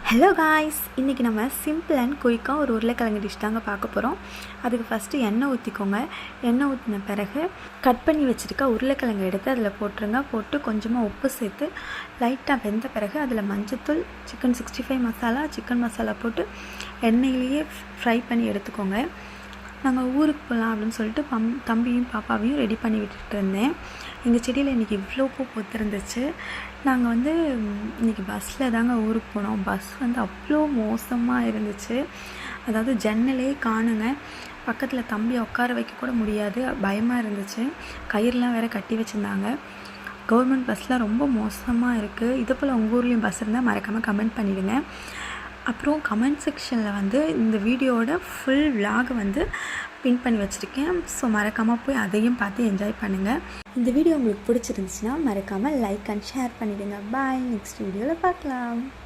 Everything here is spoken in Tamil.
ஹலோ காய்ஸ், இன்றைக்கி நம்ம சிம்பிள் அண்ட் குயிக்காக ஒரு உருளைக்கிழங்கு டிஷ் தாங்க பார்க்க போகிறோம். அதுக்கு ஃபஸ்ட்டு எண்ணெய் ஊற்றிக்கோங்க. எண்ணெய் ஊற்றின பிறகு கட் பண்ணி வச்சுருக்க உருளைக்கிழங்கு எடுத்து அதில் போட்டுருங்க. போட்டு கொஞ்சமாக உப்பு சேர்த்து லைட்டாக வெந்த பிறகு அதில் மஞ்சத்தூள், சிக்கன் 65 மசாலா, சிக்கன் மசாலா போட்டு எண்ணெயிலேயே ஃப்ரை பண்ணி எடுத்துக்கோங்க. நாங்கள் ஊருக்கு போகலாம் அப்படின்னு சொல்லிட்டு தம்பியும் பாப்பாவையும் ரெடி பண்ணி விட்டுட்டு இருந்தேன். எங்கள் செடியில் இன்றைக்கி இவ்வளோ பூ பூத்திருந்துச்சு. நாங்கள் இன்றைக்கி பஸ்ஸில் தாங்க ஊருக்கு போனோம். பஸ் அவ்வளோ மோசமாக இருந்துச்சு. அதாவது ஜன்னலே காணுங்க. பக்கத்தில் தம்பியை உட்கார வைக்க கூட முடியாது, பயமாக இருந்துச்சு. கயிறுலாம் வேறு கட்டி வச்சுருந்தாங்க. கவர்மெண்ட் பஸ்ஸில் ரொம்ப மோசமாக இருக்குது. இது போல் உங்கள் ஊர்லேயும் பஸ் இருந்தால் மறக்காமல் கமெண்ட் பண்ணிவிடுங்க. அப்புறம் கமெண்ட் செக்ஷனில் இந்த வீடியோவோட ஃபுல் விலாக் பின் பண்ணி வச்சுருக்கேன். ஸோ மறக்காமல் போய் அதையும் பார்த்து என்ஜாய் பண்ணுங்கள். இந்த வீடியோ உங்களுக்கு பிடிச்சிருந்துச்சுன்னா மறக்காமல் லைக் அண்ட் ஷேர் பண்ணிவிடுங்க. பாய், நெக்ஸ்ட் வீடியோவில் பார்க்கலாம்.